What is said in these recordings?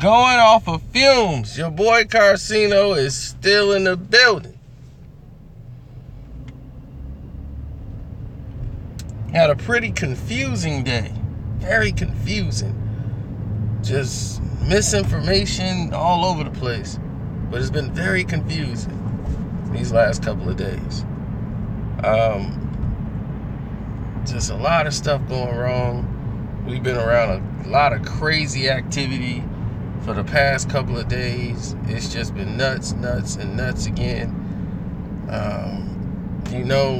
going off of fumes. Your boy Carcino is still in the building. Had a pretty confusing day. Very confusing. Just misinformation all over the place. But it's been very confusing these last couple of days. Just a lot of stuff going wrong. We've been around a lot of crazy activity for the past couple of days. It's just been nuts again.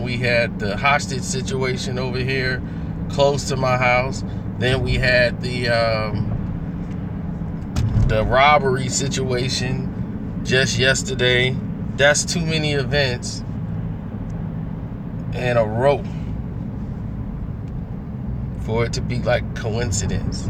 We had the hostage situation over here close to my house. Then we had the robbery situation just yesterday. That's too many events in a row for it to be like coincidence.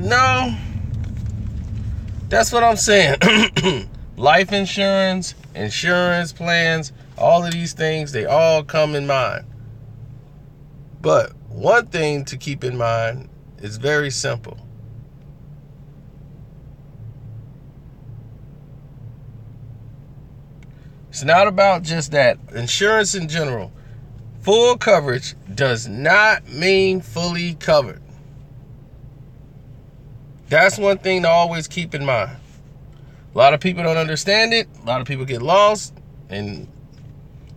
No. That's what I'm saying. Life insurance, insurance plans, all of these things, they all come in mind. But one thing to keep in mind is very simple. It's not about just that. Insurance in general, full coverage does not mean fully covered. That's one thing to always keep in mind. A lot of people don't understand it. A lot of people get lost. And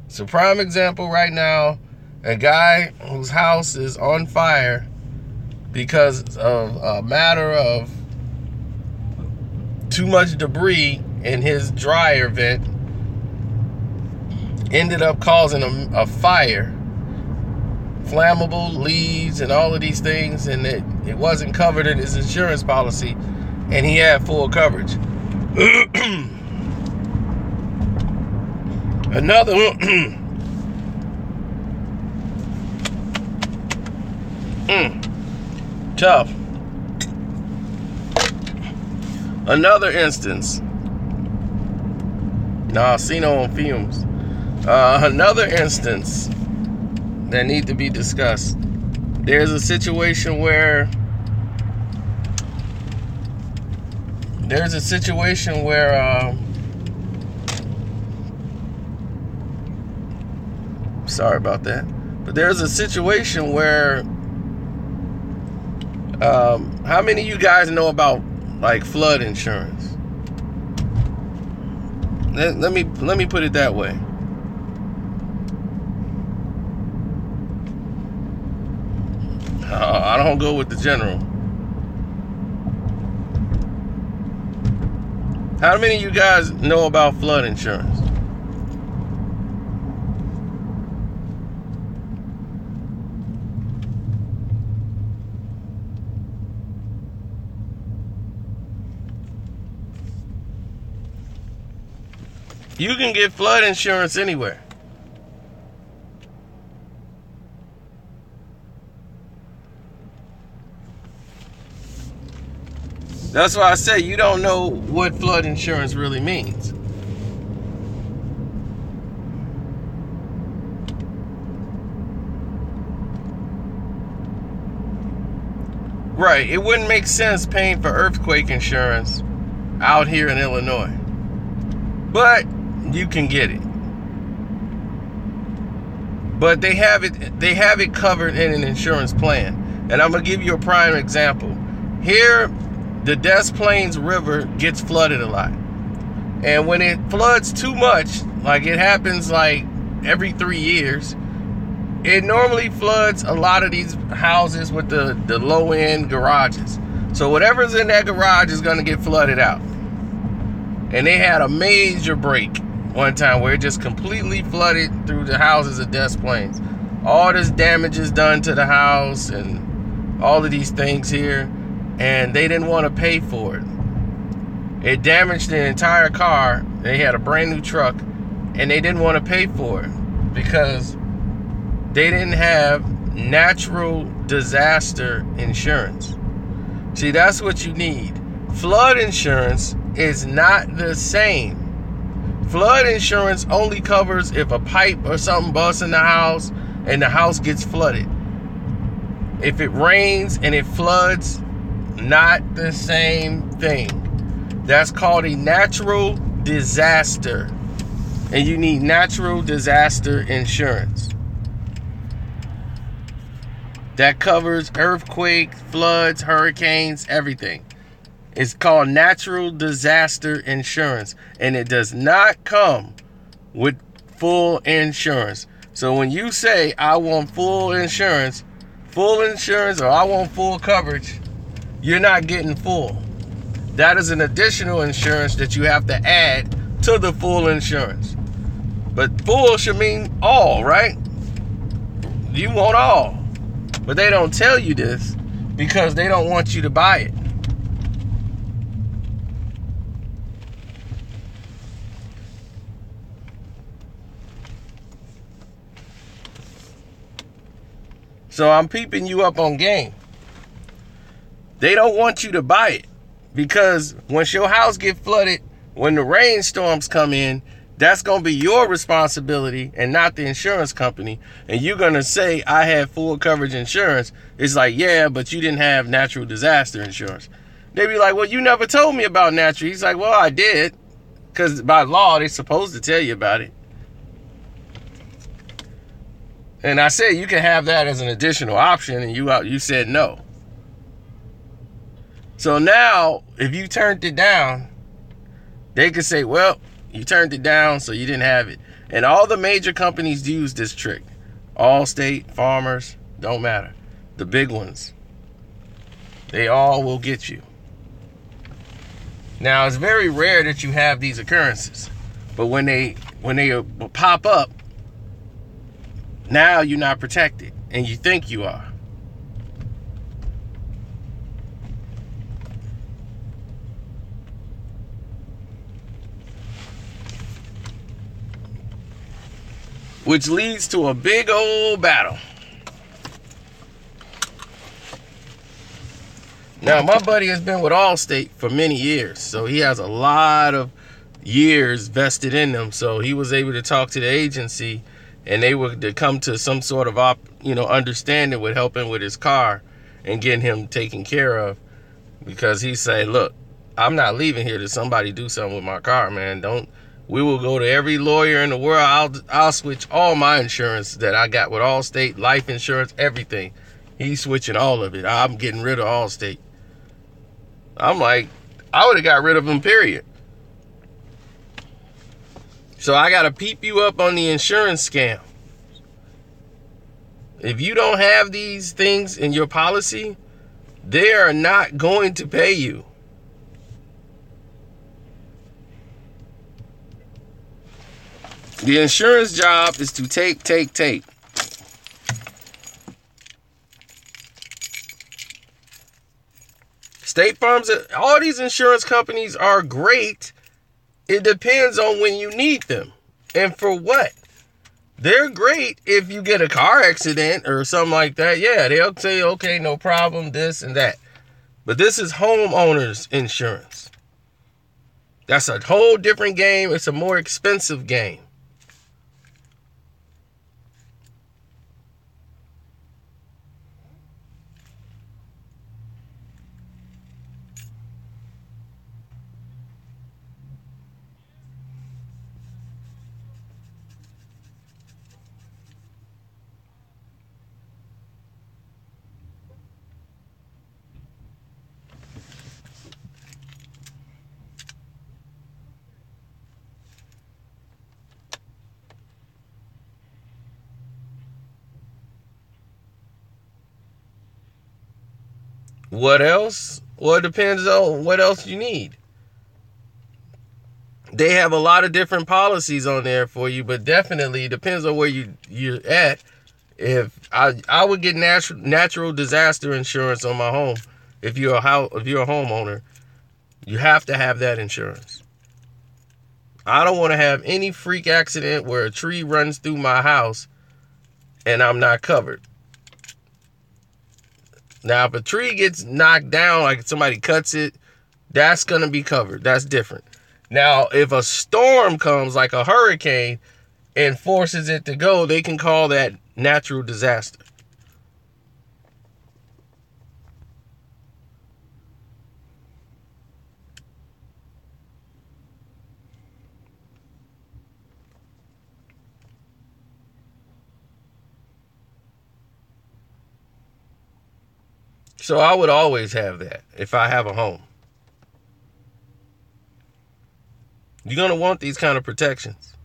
it's a prime example right now. A guy whose house is on fire because of a matter of too much debris in his dryer vent ended up causing a fire. Flammable leaves and all of these things, and it wasn't covered in his insurance policy, and he had full coverage. Another tough. Another instance. Carcino on fumes. Another instance that need to be discussed. There's a situation where sorry about that, but there's a situation where how many of you guys know about like flood insurance? Let me put it that way. I don't go with the general. How many of you guys know about flood insurance? You can get flood insurance anywhere. That's why I say you don't know what flood insurance really means. Right, it wouldn't make sense paying for earthquake insurance out here in Illinois. But you can get it. But they have it covered in an insurance plan. And I'm going to give you a prime example. Here, the Des Plaines River gets flooded a lot. And when it floods too much, like it happens like every 3 years, it normally floods a lot of these houses with the low-end garages. So whatever's in that garage is going to get flooded out. And they had a major break one time where it just completely flooded through the houses of Des Plaines. All this damage is done to the house and all of these things here. And they didn't want to pay for it. It damaged the entire car. They had a brand new truck, and they didn't want to pay for it because they didn't have natural disaster insurance. See, that's what you need. Flood insurance is not the same. Flood insurance only covers if a pipe or something busts in the house and the house gets flooded. If it rains and it floods, not the same thing. That's called a natural disaster. And you need natural disaster insurance. That covers earthquake, floods, hurricanes, everything. It's called natural disaster insurance. And it does not come with full insurance. So when you say, I want full insurance, or I want full coverage, you're not getting full. That is an additional insurance that you have to add to the full insurance. But full should mean all, right? You want all. But they don't tell you this because they don't want you to buy it. So I'm peeping you up on game. They don't want you to buy it because once your house get flooded, when the rainstorms come in, that's going to be your responsibility and not the insurance company. And you're going to say, I have full coverage insurance. It's like, yeah, but you didn't have natural disaster insurance. They be like, well, you never told me about natural. He's like, well, I did. Because by law, they're supposed to tell you about it. And I said you can have that as an additional option, and you said no. So now, if you turned it down, they could say, well, you turned it down, so you didn't have it. And all the major companies use this trick. Allstate, Farmers, don't matter. The big ones, they all will get you. Now, it's very rare that you have these occurrences. But when they pop up, now you're not protected, and you think you are. Which leads to a big old battle. Now, my buddy has been with Allstate for many years, so he has a lot of years vested in them. So he was able to talk to the agency, and they were to come to some sort of understanding with helping with his car and getting him taken care of. Because he said, look, I'm not leaving here till somebody do something with my car, man. We will go to every lawyer in the world. I'll switch all my insurance that I got with Allstate, life insurance, everything. He's switching all of it. I'm getting rid of Allstate. I'm like, I would have got rid of him, period. So I got to peep you up on the insurance scam. If you don't have these things in your policy, they are not going to pay you. The insurance job is to take. State Farm's, all these insurance companies are great. It depends on when you need them and for what. They're great if you get a car accident or something like that. Yeah, they'll say, okay, no problem, this and that. But this is homeowners insurance. That's a whole different game. It's a more expensive game. What else? Well, it depends on what else you need. They have a lot of different policies on there for you, but definitely it depends on where you're at. If I would get natural disaster insurance on my home, if you're a homeowner, you have to have that insurance. I don't want to have any freak accident where a tree runs through my house and I'm not covered. Now, if a tree gets knocked down, like somebody cuts it, that's going to be covered. That's different. Now, if a storm comes like a hurricane and forces it to go, they can call that natural disaster. So I would always have that if I have a home. You're going to want these kind of protections.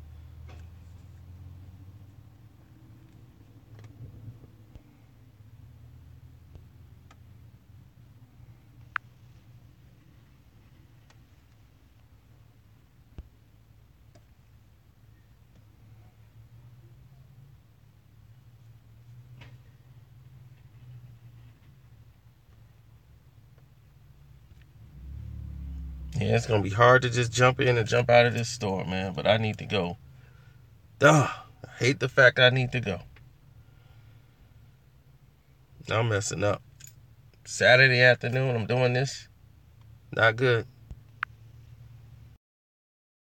Yeah, it's going to be hard to just jump in and jump out of this store, man. But I need to go. Duh. I hate the fact I need to go. I'm messing up. Saturday afternoon, I'm doing this. Not good.